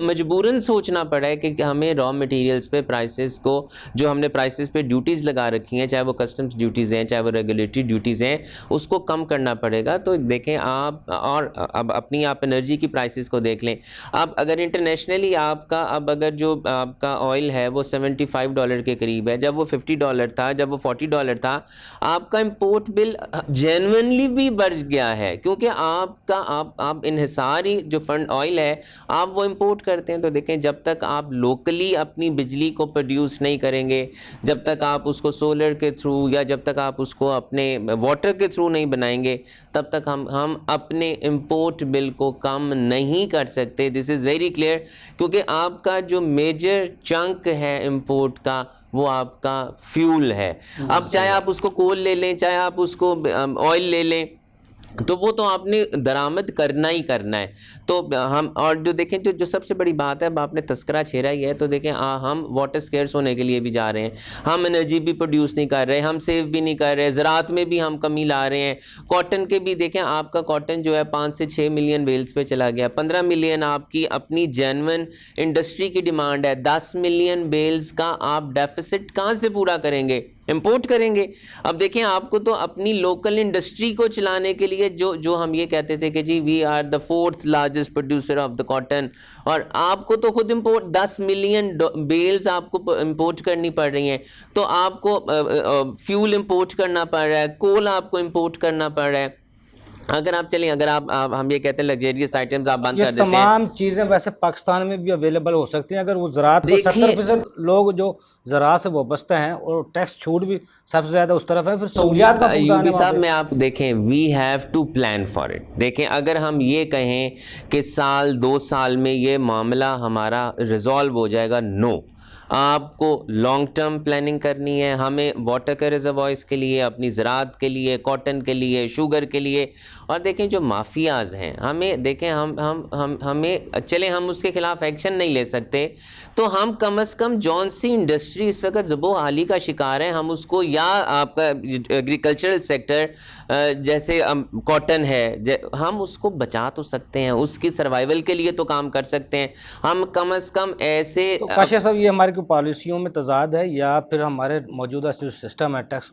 مجبوراً سوچنا پڑا ہے کہ ہمیں را مٹیریلز پہ پرائسز کو، جو ہم نے پرائسز پہ ڈیوٹیز لگا رکھی ہیں، چاہے وہ کسٹمز ڈیوٹیز ہیں، چاہے وہ ریگولیٹری ڈیوٹیز ہیں، اس کو کم کرنا پڑے گا. تو دیکھیں آپ، اور اب اپنی آپ انرجی کی پرائسز کو دیکھ لیں. اب اگر انٹرنیشنلی آپ کا، اب اگر جو آپ کا آئل ہے وہ $75 کے قریب ہے، جب وہ $50 تھا، جب وہ $40 تھا، آپ کا امپورٹ بل جینوئنلی بھی بڑھ گیا ہے، کیونکہ آپ کا آپ انحصاری جو فنڈ آئل ہے آپ وہ امپورٹ کرتے ہیں. تو دیکھیں جب تک آپ لوکلی اپنی بجلی کو پروڈیوس نہیں کریں گے، جب تک آپ اس کو سولر کے تھرو یا جب تک آپ اس کو اپنے واٹر کے تھرو نہیں بنائیں گے، تب تک ہم اپنے امپورٹ بل کو کم نہیں کر سکتے. دس از ویری کلیئر، کیونکہ آپ کا جو میجر چنک ہے امپورٹ کا وہ آپ کا فیول ہے. اب چاہے آپ اس کو کول لے لیں، چاہے آپ اس کو آئل لے لیں، تو وہ تو آپ نے درآمد کرنا ہی کرنا ہے. تو ہم، اور جو دیکھیں جو سب سے بڑی بات ہے، اب آپ نے تذکرہ چھیڑا ہی ہے، تو دیکھیں ہم واٹر سکیئرس ہونے کے لیے بھی جا رہے ہیں، ہم انرجی بھی پروڈیوس نہیں کر رہے، ہم سیو بھی نہیں کر رہے، زراعت میں بھی ہم کمی لا رہے ہیں. کاٹن کے بھی دیکھیں، آپ کا کاٹن جو ہے 5 سے 6 ملین بیلز پہ چلا گیا، 15 ملین آپ کی اپنی جینوئن انڈسٹری کی ڈیمانڈ ہے. 10 ملین بیلز کا آپ ڈیفیسٹ کہاں سے پورا کریں گے؟ امپورٹ کریں گے. اب دیکھیں آپ کو تو اپنی لوکل انڈسٹری کو چلانے کے لیے جو ہم یہ کہتے تھے کہ جی we are the 4th largest producer of the cotton, اور آپ کو تو خود امپورٹ 10 ملین بیلز آپ کو امپورٹ کرنی پڑ رہی ہیں. تو آپ کو فیول امپورٹ کرنا پڑ رہا ہے، کول آپ کو امپورٹ کرنا پڑ رہا ہے. اگر آپ چلیں، اگر آپ ہم یہ کہتے ہیں لگزیریس آئٹمز آپ بند کر دیتے ہیں، تمام چیزیں ویسے پاکستان میں بھی اویلیبل ہو سکتی ہیں اگر وہ زراعت کو 70% لوگ جو زراعت سے وابستہ ہیں، اور ٹیکس چھوٹ بھی سب سے زیادہ اس طرف ہے. پھر سہولیات کا فقدان ہے. یوبی صاحب میں آپ دیکھیں، we have to plan for it. دیکھیں اگر ہم یہ کہیں کہ سال 2 سال میں یہ معاملہ ہمارا ریزالو ہو جائے گا، نو. آپ کو لانگ ٹرم پلاننگ کرنی ہے. ہمیں واٹر کے ریزروائرز کے لیے، اپنی زراعت کے لیے، کاٹن کے لیے، شوگر کے لیے. اور دیکھیں جو مافیاز ہیں، ہمیں دیکھیں ہمیں چلیں ہم اس کے خلاف ایکشن نہیں لے سکتے، تو ہم کم از کم جون سی انڈسٹری اس وقت ذبح حالی کا شکار ہے، ہم اس کو، یا آپ کا ایگریکلچرل سیکٹر جیسے کاٹن ہے، ہم اس کو بچا تو سکتے ہیں، اس کی سروائیول کے لیے تو کام کر سکتے ہیں. ہم کم از کم ایسے. تو کاشف صاحب یہ ہماری پالیسیوں میں تضاد ہے، یا پھر ہمارے موجودہ جو سسٹم ہے ٹیکس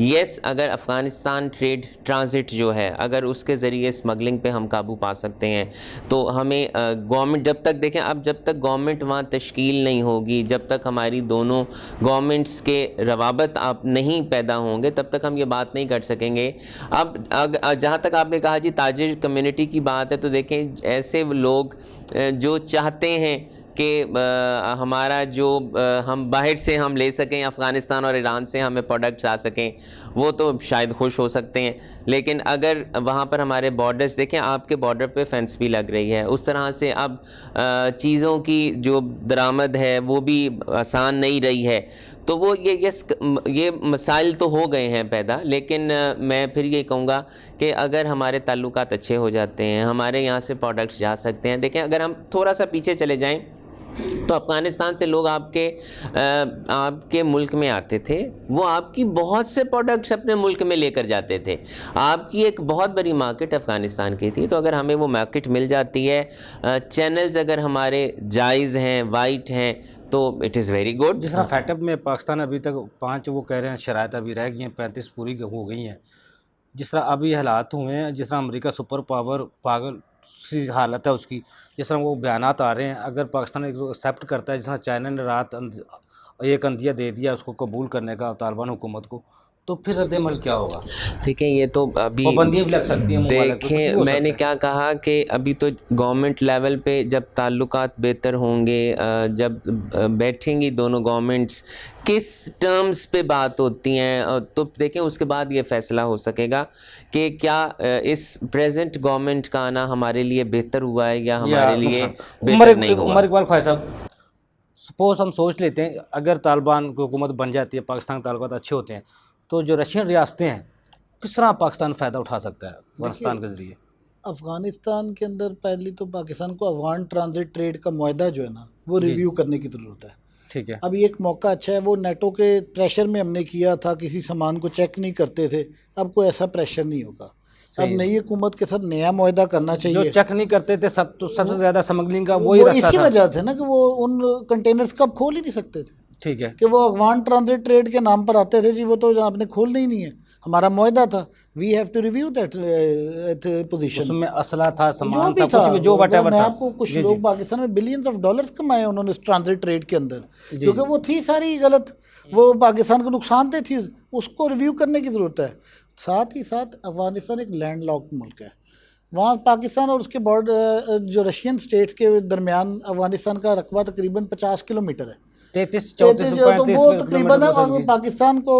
یس, اگر افغانستان ٹریڈ ٹرانزٹ جو ہے اگر اس کے ذریعے اسمگلنگ پہ ہم قابو پا سکتے ہیں تو ہمیں گورنمنٹ جب تک دیکھیں, اب جب تک گورنمنٹ وہاں تشکیل نہیں ہوگی, جب تک ہماری دونوں گورنمنٹس کے روابط آپ نہیں پیدا ہوں گے, تب تک ہم یہ بات نہیں کر سکیں گے. اب جہاں تک آپ نے کہا جی تاجر کمیونٹی کی بات ہے, تو دیکھیں ایسے لوگ جو چاہتے ہیں کہ ہمارا جو ہم باہر سے ہم لے سکیں, افغانستان اور ایران سے ہمیں پروڈکٹس آ سکیں, وہ تو شاید خوش ہو سکتے ہیں. لیکن اگر وہاں پر ہمارے بارڈرز دیکھیں, آپ کے بارڈر پہ فینس بھی لگ رہی ہے, اس طرح سے اب چیزوں کی جو درآمد ہے وہ بھی آسان نہیں رہی ہے. تو وہ یہ مسائل تو ہو گئے ہیں پیدا. لیکن میں پھر یہ کہوں گا کہ اگر ہمارے تعلقات اچھے ہو جاتے ہیں, ہمارے یہاں سے پروڈکٹس جا سکتے ہیں. دیکھیں اگر ہم تھوڑا سا پیچھے چلے جائیں تو افغانستان سے لوگ آپ کے ملک میں آتے تھے, وہ آپ کی بہت سے پروڈکٹس اپنے ملک میں لے کر جاتے تھے. آپ کی ایک بہت بڑی مارکیٹ افغانستان کی تھی. تو اگر ہمیں وہ مارکیٹ مل جاتی ہے, چینلز اگر ہمارے جائز ہیں, وائٹ ہیں, تو اٹ از ویری گڈ. جس طرح فیٹ اپ میں پاکستان ابھی تک 5 وہ کہہ رہے ہیں شرائط ابھی رہ گئی ہیں, 35 پوری ہو گئی ہیں. جس طرح ابھی حالات ہوئے ہیں, جس طرح امریکہ سپر پاور پاگل سی حالت ہے اس کی, جس طرح وہ بیانات آ رہے ہیں, اگر پاکستان ایکسیپٹ کرتا ہے, جس طرح چائنا نے رات ایک اندیہ دے دیا اس کو قبول کرنے کا طالبان حکومت کو, تو پھر رد عمل کیا ہوگا؟ دیکھیں یہ تو ابھی پابندیاں بھی لگ سکتی ہیں ممالک پہ, کچھ بھی دیکھیں ہو میں نے سکتا ہے. کیا کہا کہ ابھی تو گورنمنٹ لیول پہ جب تعلقات بہتر ہوں گے, جب بیٹھیں گی دونوں گورنمنٹس, کس ٹرمز پہ بات ہوتی ہیں, تو دیکھیں اس کے بعد یہ فیصلہ ہو سکے گا کہ کیا اس پریزنٹ گورنمنٹ کا آنا ہمارے لیے بہتر ہوا ہے یا ہمارے لیے بہتر نہیں ہوا. عمر اقبال خواجہ صاحب, سپوز ہم سوچ لیتے ہیں اگر طالبان کی حکومت بن جاتی ہے, پاکستان کے تعلقات اچھے ہوتے ہیں, تو جو رشین ریاستیں ہیں کس طرح پاکستان فائدہ اٹھا سکتا ہے افغانستان کے ذریعے؟ افغانستان کے اندر پہلی تو پاکستان کو افغان ٹرانزٹ ٹریڈ کا معاہدہ جو ہے نا وہ ریویو کرنے کی ضرورت ہے. ٹھیک ہے. اب یہ ایک موقع اچھا ہے, وہ نیٹو کے پریشر میں ہم نے کیا تھا, کسی سامان کو چیک نہیں کرتے تھے, اب کوئی ایسا پریشر نہیں ہوگا. اب نئی حکومت کے ساتھ نیا معاہدہ کرنا چاہیے. جو چیک نہیں کرتے تھے سب سے زیادہ سمگلنگ کا وہی وہ راستہ اسی تھا. وجہ سے نا کہ وہ ان کنٹینرز کا کھول ہی نہیں سکتے تھے. ٹھیک ہے. کہ وہ افغان ٹرانزٹ ٹریڈ کے نام پر آتے تھے, جی وہ تو آپ نے کھولنا ہی نہیں ہے, ہمارا معاہدہ تھا, we have to review that position. اس میں اسلحہ تھا, جو سامان بھی تھا, کچھ بھی جو وٹ ایور میں تھا. آپ کو کچھ لوگ پاکستان میں بلینز آف ڈالرز کمائے انہوں نے اس ٹرانزٹ ٹریڈ کے اندر, کیونکہ وہ تھی ساری غلط, وہ پاکستان کو نقصان دہ تھی, اس کو ریویو کرنے کی ضرورت ہے. ساتھ ہی ساتھ افغانستان ایک لینڈ لاکڈ ملک ہے, وہاں پاکستان اور اس کے بارڈر جو رشین سٹیٹس کے درمیان افغانستان کا رقبہ تقریباً 50 کلومیٹر ہے. 33-34 وہ تقریباً پاکستان کو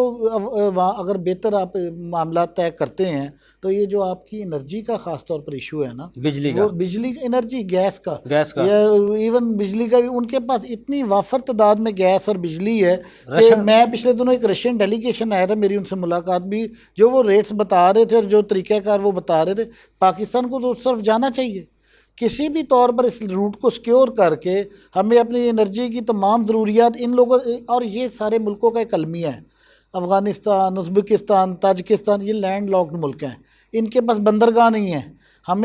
اگر بہتر آپ معاملات طے کرتے ہیں تو یہ جو آپ کی انرجی کا خاص طور پر ایشو ہے نا, بجلی انرجی, گیس کا یا ایون بجلی کا بھی, ان کے پاس اتنی وافر تعداد میں گیس اور بجلی ہے کہ میں پچھلے دنوں ایک رشین ڈیلیگیشن آیا تھا, میری ان سے ملاقات بھی, جو وہ ریٹس بتا رہے تھے اور جو طریقہ کار وہ بتا رہے تھے, پاکستان کو تو اس طرف جانا چاہیے کسی بھی طور پر, اس روٹ کو سیکیور کر کے ہمیں اپنی انرجی کی تمام ضروریات ان لوگوں, اور یہ سارے ملکوں کا ایک المیہ ہے, افغانستان, ازبکستان, تاجکستان, یہ لینڈ لاکڈ ملک ہیں, ان کے پاس بندرگاہ نہیں ہے. ہم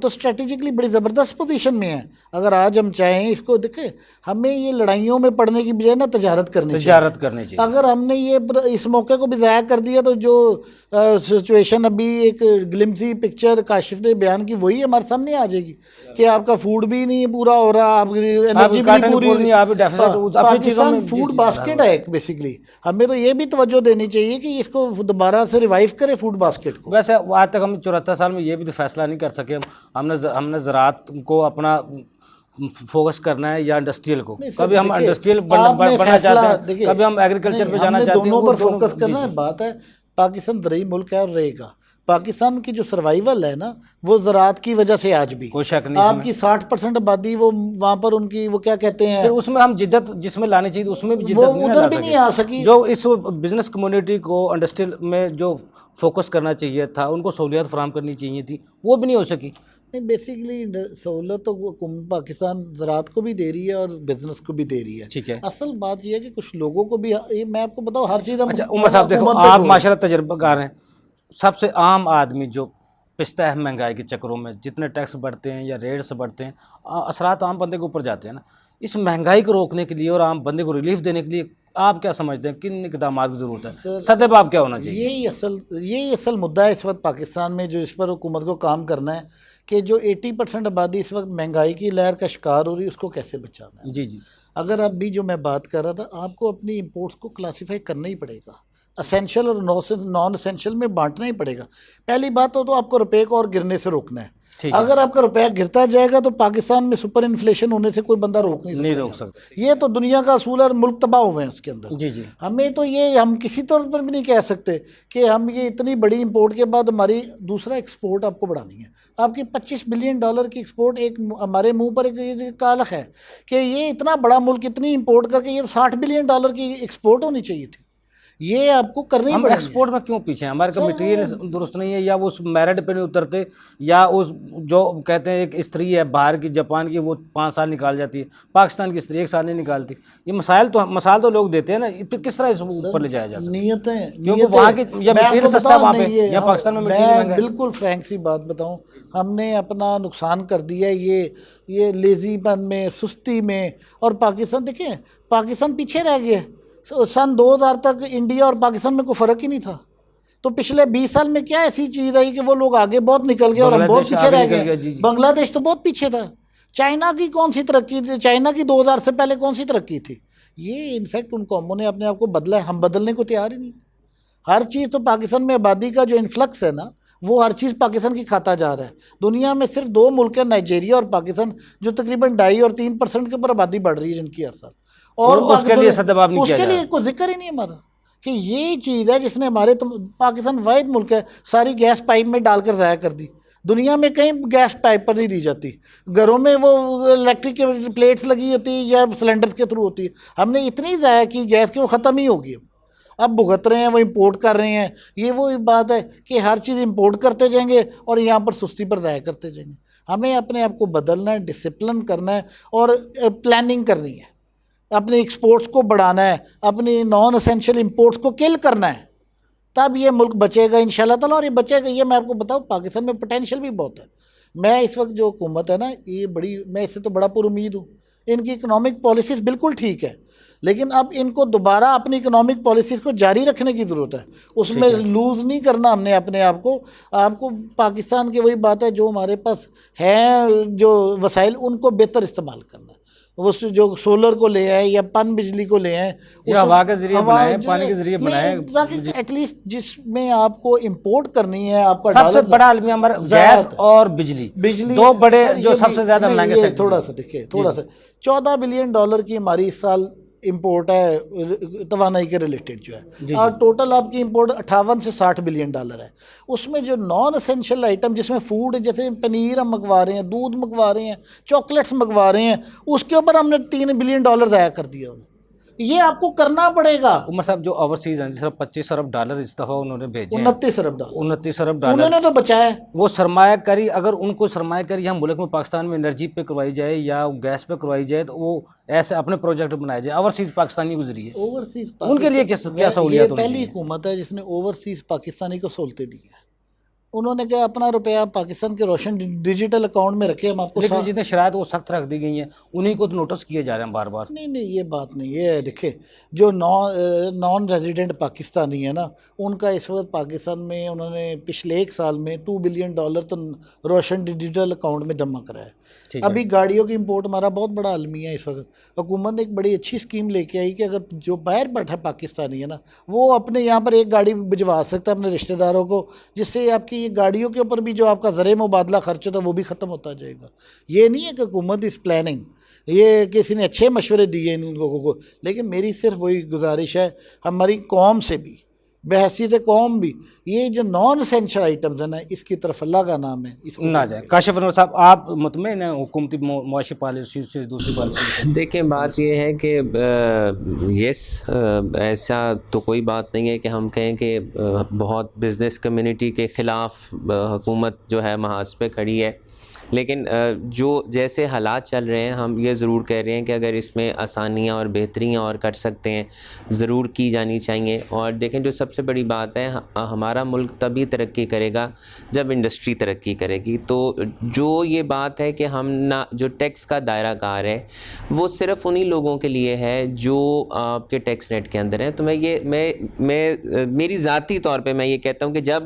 تو اسٹریٹجکلی بڑی زبردست پوزیشن میں ہیں. اگر آج ہم چاہیں اس کو دیکھیں, ہمیں یہ لڑائیوں میں پڑنے کی بجائے نا تجارت کرنی چاہیے. اگر ہم نے یہ اس موقع کو بھی ضائع کر دیا تو جو سچویشن ابھی ایک گلمسی پکچر کاشف نے بیان کی وہی ہمارے سامنے آ جائے گی کہ آپ کا فوڈ بھی نہیں پورا ہو رہا, آپ کی انرجی بھی نہیں پوری. پاکستان فوڈ باسکٹ ہے بیسیکلی. ہمیں تو یہ بھی توجہ دینی چاہیے کہ اس کو دوبارہ سے ریوائیو کرے فوڈ باسکٹ کو. ویسے آج تک ہم 74 سال میں یہ بھی تو فیصلہ نہیں کر سکے ہم نے زراعت کو اپنا فوکس کرنا ہے یا انڈسٹریل کو. کبھی ہم انڈسٹریل بننا چاہتے ہیں, کبھی ہم ایگریکلچر پہ جانا چاہتے ہیں. دونوں پر فوکس کرنا بات ہے. پاکستان زرعی ملک ہے اور رہے گا. پاکستان کی جو سروائیول ہے نا وہ زراعت کی وجہ سے آج بھی, کوئی شک نہیں. آپ کی 60% آبادی وہ وہاں پر ان کی وہ کیا کہتے ہیں, پھر اس میں ہم جدت جس میں لانی چاہیے اس میں بھی جدت وہ ادھر بھی نہیں آ سکی. جو اس بزنس کمیونٹی کو انڈسٹریل میں جو فوکس کرنا چاہیے تھا, ان کو سہولیات فراہم کرنی چاہیے تھی, وہ بھی نہیں ہو سکی. نہیں, بیسیکلی سہولت تو پاکستان زراعت کو بھی دے رہی ہے اور بزنس کو بھی دے رہی ہے. ٹھیک ہے. اصل بات یہ ہے کہ کچھ لوگوں کو بھی, میں آپ کو بتاؤں ہر چیز. اچھا عمر صاحب دیکھو, آپ ماشاءاللہ تجربہ کار ہیں, سب سے عام آدمی جو پستا ہے مہنگائی کے چکروں میں, جتنے ٹیکس بڑھتے ہیں یا ریٹس بڑھتے ہیں, اثرات عام بندے کے اوپر جاتے ہیں نا. اس مہنگائی کو روکنے کے لیے اور عام بندے کو ریلیف دینے کے لیے آپ کیا سمجھتے ہیں کن اقدامات کی ضرورت ہے؟ سطح آپ کیا ہونا چاہیے؟ یہی اصل مدعا ہے اس وقت پاکستان میں، جو اس پر حکومت کو کام کرنا ہے کہ جو 80% آبادی اس وقت مہنگائی کی لہر کا شکار ہو رہی ہے، اس کو کیسے بچانا ہے۔ جی جی، اگر ابھی جو میں بات کر رہا تھا، آپ کو اپنی امپورٹس کو کلاسیفائی کرنا ہی پڑے گا، اسینشل اور نان اسینشل میں بانٹنا ہی پڑے گا۔ پہلی بات تو آپ کو روپے کو اور گرنے سے روکنا ہے۔ اگر آپ کا روپیہ گرتا جائے گا تو پاکستان میں سپر انفلیشن ہونے سے کوئی بندہ روک نہیں سکتا۔ یہ تو دنیا کا اصول ہے، اور ملک تباہ ہوئے ہیں اس کے اندر۔ جی جی، ہمیں تو یہ، ہم کسی طور پر بھی نہیں کہہ سکتے کہ ہم یہ اتنی بڑی امپورٹ کے بعد ہماری دوسرا ایکسپورٹ آپ کو بڑھانی ہے۔ آپ کی $25 بلین کی ایکسپورٹ ایک ہمارے منہ پر ایک کالخ ہے کہ یہ اتنا بڑا ملک اتنی امپورٹ کر کے یہ $60 بلین کی ایکسپورٹ ہونی چاہیے تھی۔ یہ آپ کو کرنی ہم پڑے گی۔ ایکسپورٹ میں کیوں پیچھے ہیں؟ ہمارے کا مٹیریل درست نہیں ہے، یا وہ اس میرٹ پہ نہیں اترتے، یا اس جو کہتے ہیں ایک استری ہے باہر کی جاپان کی، وہ 5 سال نکال جاتی ہے، پاکستان کی استری 1 سال نہیں نکالتی۔ یہ مسائل تو لوگ دیتے ہیں نا، پھر کس طرح اس اوپر لے جایا جا سکتا ہے؟ نیتیں کیونکہ وہاں کی یا مٹیریل سستا ہے وہاں پہ، یا پاکستان میں مٹیریل مہنگا ہے۔ بالکل فرینک سی بات بتاؤں، ہم نے اپنا نقصان کر دیا یہ لیزی پن میں، سستی میں، اور پاکستان دیکھیں، پاکستان پیچھے رہ گیا۔ سن 2000 تک انڈیا اور پاکستان میں کوئی فرق ہی نہیں تھا، تو پچھلے 20 سال میں کیا ایسی چیز آئی کہ وہ لوگ آگے بہت نکل گئے اور ہم بہت پیچھے رہ گئے۔ بنگلہ دیش تو بہت پیچھے تھا۔ چائنا کی کون سی ترقی تھی؟ چائنا کی 2000 سے پہلے کون سی ترقی تھی؟ یہ انفیکٹ ان قوموں نے اپنے آپ کو بدلا ہے، ہم بدلنے کو تیار ہی نہیں۔ ہر چیز تو پاکستان میں آبادی کا جو انفلکس ہے نا، وہ ہر چیز پاکستان کی کھاتا جا رہا ہے۔ دنیا میں صرف 2 ملک ہیں، نائجیریا اور پاکستان، جو تقریباً 2.5 اور 3% کے اوپر آبادی بڑھ رہی ہے جن کی ہر سال، اور اس کے لیے سدباب نہیں کیا اس کے لیے کوئی ذکر ہی نہیں ہمارا کہ یہ چیز ہے جس نے ہمارے پاکستان واحد ملک ہے ساری گیس پائپ میں ڈال کر ضائع کر دی۔ دنیا میں کہیں گیس پائپ پر نہیں دی جاتی، گھروں میں وہ الیکٹرک کے پلیٹس لگی ہوتی یا سلنڈرز کے تھرو ہوتی ہے۔ ہم نے اتنی ضائع کی گیس کہ وہ ختم ہی ہوگی۔ اب بھگت رہے ہیں، وہ امپورٹ کر رہے ہیں۔ یہ وہ بات ہے کہ ہر چیز امپورٹ کرتے جائیں گے اور یہاں پر سستی پر ضائع کرتے جائیں گے۔ ہمیں اپنے آپ کو بدلنا ہے، ڈسپلن کرنا ہے، اور پلاننگ کرنی ہے، اپنے ایکسپورٹس کو بڑھانا ہے، اپنی نان اسینشل امپورٹس کو کل کرنا ہے، تب یہ ملک بچے گا انشاءاللہ تعالیٰ۔ اور یہ بچے گا، یہ میں آپ کو بتاؤں، پاکستان میں پوٹینشیل بھی بہت ہے۔ میں اس وقت جو حکومت ہے نا، یہ بڑی، میں اس سے تو بڑا پر امید ہوں۔ ان کی اکنامک پالیسیز بالکل ٹھیک ہے، لیکن اب ان کو دوبارہ اپنی اکنامک پالیسیز کو جاری رکھنے کی ضرورت ہے۔ اس میں لوز نہیں کرنا ہم نے اپنے آپ کو۔ آپ کو پاکستان کی وہی بات ہے، جو ہمارے پاس ہیں جو وسائل، ان کو بہتر استعمال کرنا ہے۔ وہ جو سولر کو لے آئے یا پن بجلی کو لے آئے، یا ہوا کے ذریعے بنائیں، پانی کے ذریعے بنائیں، تاکہ ایٹ لیسٹ جس میں آپ کو امپورٹ کرنی ہے، آپ کا سب سے بڑا عالمی ہمارا گیس اور بجلی 2 بڑے جو سب سے زیادہ مہنگے سیکٹر۔ تھوڑا سا دیکھیں، تھوڑا سا $14 بلین کی ہماری اس سال امپورٹ ہے توانائی کے ریلیٹڈ جو ہے، اور ٹوٹل آپ کی امپورٹ 58 سے $60 بلین ہے۔ اس میں جو نان اسینشل آئٹم جس میں فوڈ، جیسے پنیر ہم منگوا رہے ہیں، دودھ منگوا رہے ہیں، چاکلیٹس منگوا رہے ہیں، اس کے اوپر ہم نے $3 بلین ضائع کر دیا۔ یہ آپ کو کرنا پڑے گا۔ عمر صاحب جو اوورسیز ہیں، جس طرح $25 ارب اس دفعہ انہوں نے بھیجے ہیں، 29 ارب انہوں نے تو بچایا۔ وہ سرمایہ کاری، اگر ان کو سرمایہ کاری ہم ملک میں پاکستان میں انرجی پہ کروائی جائے یا گیس پہ کروائی جائے، تو وہ ایسے اپنے پروجیکٹ بنائے جائے۔ اوورسیز پاکستانی گزری ہے، اوورسیز ان کے لیے کیا سہولیات؟ یہ پہلی حکومت ہے جس نے اوورسیز پاکستانی کو سہولتیں دی ہیں۔ انہوں نے کہا اپنا روپیہ پاکستان کے روشن ڈیجیٹل اکاؤنٹ میں رکھے، ہم آپ کو لیکن جتنے شرائط وہ سخت رکھ دی گئی ہیں، انہیں کو تو نوٹس کیے جا رہے ہیں بار بار۔ نہیں یہ بات نہیں ہے۔ دیکھیں، جو نان ریزیڈنٹ پاکستانی ہے نا، ان کا اس وقت پاکستان میں انہوں نے پچھلے 1 سال میں $2 بلین تو روشن ڈیجیٹل اکاؤنٹ میں جمع کرا ہے۔ ابھی گاڑیوں کی امپورٹ ہمارا بہت بڑا عالمیہ ہے اس وقت۔ حکومت نے ایک بڑی اچھی اسکیم لے کے آئی کہ اگر جو باہر بیٹھا پاکستانی ہے نا، وہ اپنے یہاں پر ایک گاڑی بھجوا سکتا ہے اپنے رشتہ داروں کو، جس سے آپ کی گاڑیوں کے اوپر بھی جو آپ کا زر مبادلہ خرچ ہوتا ہے وہ بھی ختم ہوتا جائے گا۔ یہ نہیں ہے کہ حکومت اس پلاننگ، یہ کسی نے اچھے مشورے دیے ان لوگوں کو، لیکن میری صرف وہی گزارش ہے ہماری قوم سے بھی، بحیثیت قوم بھی، یہ جو نان اسینشل آئٹمز ہیں نا، اس کی طرف اللہ کا نام ہے، اس کو نہ جائے۔ کاشف انور صاحب، آپ مطمئن ہیں حکومتی معاشی پالیسی سے دوسری پالیسی؟ دیکھیں، بات یہ ہے کہ یس، ایسا تو کوئی بات نہیں ہے کہ ہم کہیں کہ بہت بزنس کمیونٹی کے خلاف حکومت جو ہے محاذ پہ کھڑی ہے، لیکن جو جیسے حالات چل رہے ہیں ہم یہ ضرور کہہ رہے ہیں کہ اگر اس میں آسانیاں اور بہتریاں اور کر سکتے ہیں ضرور کی جانی چاہیے. اور دیکھیں جو سب سے بڑی بات ہے ہمارا ملک تبھی ترقی کرے گا جب انڈسٹری ترقی کرے گی. تو جو یہ بات ہے کہ ہم نہ جو ٹیکس کا دائرہ کار ہے وہ صرف انہی لوگوں کے لیے ہے جو آپ کے ٹیکس نیٹ کے اندر ہیں. تو میں میری ذاتی طور پہ میں یہ کہتا ہوں کہ جب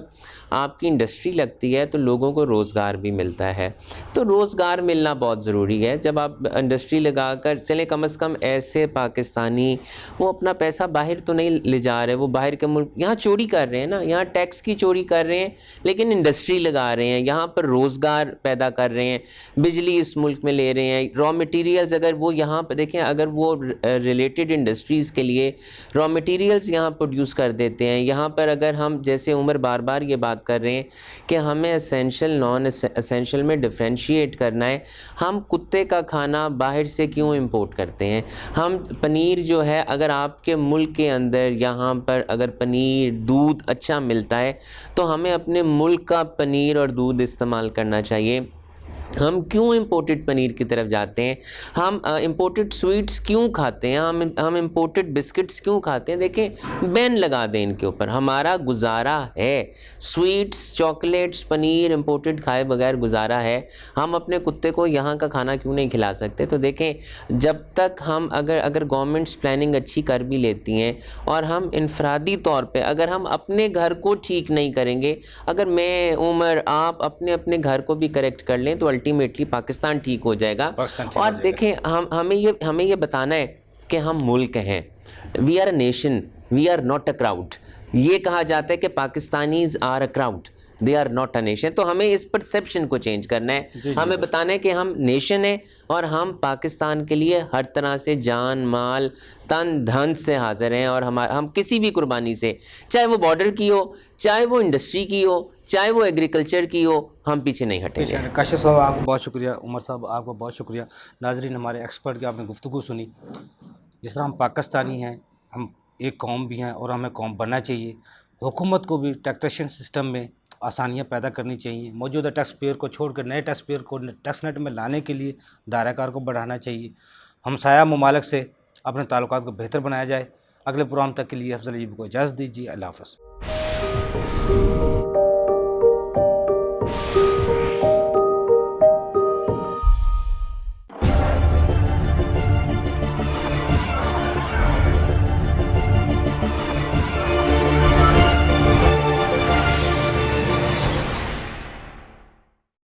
آپ کی انڈسٹری لگتی ہے تو لوگوں کو روزگار بھی ملتا ہے. تو روزگار ملنا بہت ضروری ہے. جب آپ انڈسٹری لگا کر چلیں کم از کم ایسے پاکستانی وہ اپنا پیسہ باہر تو نہیں لے جا رہے, وہ باہر کے ملک یہاں چوری کر رہے ہیں نا, یہاں ٹیکس کی چوری کر رہے ہیں لیکن انڈسٹری لگا رہے ہیں, یہاں پر روزگار پیدا کر رہے ہیں, بجلی اس ملک میں لے رہے ہیں, را مٹیریلز اگر وہ یہاں پہ دیکھیں اگر وہ ریلیٹڈ انڈسٹریز کے لیے را مٹیریلز یہاں پروڈیوس کر دیتے ہیں. یہاں پر اگر ہم جیسے عمر بار بار یہ بات کر رہے ہیں کہ ہمیں اسینشل نان اسینشل میں ڈفرینشیٹ کرنا ہے, ہم کتے کا کھانا باہر سے کیوں امپورٹ کرتے ہیں؟ ہم پنیر جو ہے اگر آپ کے ملک کے اندر یہاں پر اگر پنیر دودھ اچھا ملتا ہے تو ہمیں اپنے ملک کا پنیر اور دودھ استعمال کرنا چاہیے. ہم کیوں امپورٹڈ پنیر کی طرف جاتے ہیں؟ ہم امپورٹڈ سویٹس کیوں کھاتے ہیں؟ ہم امپورٹڈ بسکٹس کیوں کھاتے ہیں؟ دیکھیں بین لگا دیں ان کے اوپر, ہمارا گزارا ہے. سویٹس چاکلیٹس پنیر امپورٹڈ کھائے بغیر گزارا ہے, ہم اپنے کتے کو یہاں کا کھانا کیوں نہیں کھلا سکتے؟ تو دیکھیں جب تک ہم اگر گورنمنٹس پلاننگ اچھی کر بھی لیتی ہیں اور ہم انفرادی طور پہ اگر ہم اپنے گھر کو ٹھیک نہیں کریں گے, اگر میں عمر آپ اپنے گھر کو بھی کریکٹ کر لیں تو الٹیمیٹلی پاکستان ٹھیک ہو جائے گا. اور دیکھیں ہمیں یہ بتانا ہے کہ ہم ملک ہیں, we are a nation, we are not a crowd. یہ کہا جاتا ہے کہ Pakistanis are a crowd, they are not a nation. تو ہمیں اس پرسیپشن کو چینج کرنا ہے. ہمیں بتانا ہے کہ ہم نیشن ہیں اور ہم پاکستان کے لیے ہر طرح سے جان مال تن دھن سے حاضر ہیں, اور ہم کسی بھی قربانی سے, چاہے وہ بارڈر کی ہو, چاہے وہ انڈسٹری کی ہو, چاہے وہ ایگریکلچر کی ہو, ہم پیچھے نہیں ہٹیں گے. کاشف صاحب آپ کو بہت شکریہ, عمر صاحب آپ کو بہت شکریہ. ناظرین ہمارے ایکسپرٹ کی آپ نے گفتگو سنی. جس طرح ہم پاکستانی ہیں, ہم ایک قوم بھی ہیں اور ہمیں قوم بننا چاہیے. حکومت کو بھی ٹیکسیشن سسٹم میں آسانیاں پیدا کرنی چاہیے. موجودہ ٹیکس پیئر کو چھوڑ کر نئے ٹیکس پیئر کو ٹیکس نیٹ میں لانے کے لیے دائرہ کار کو بڑھانا چاہیے. ہمسایہ ممالک سے اپنے تعلقات کو بہتر بنایا جائے. اگلے پروگرام تک کے لیے افضل ایوب کو اجازت دیجیے. اللہ حافظ.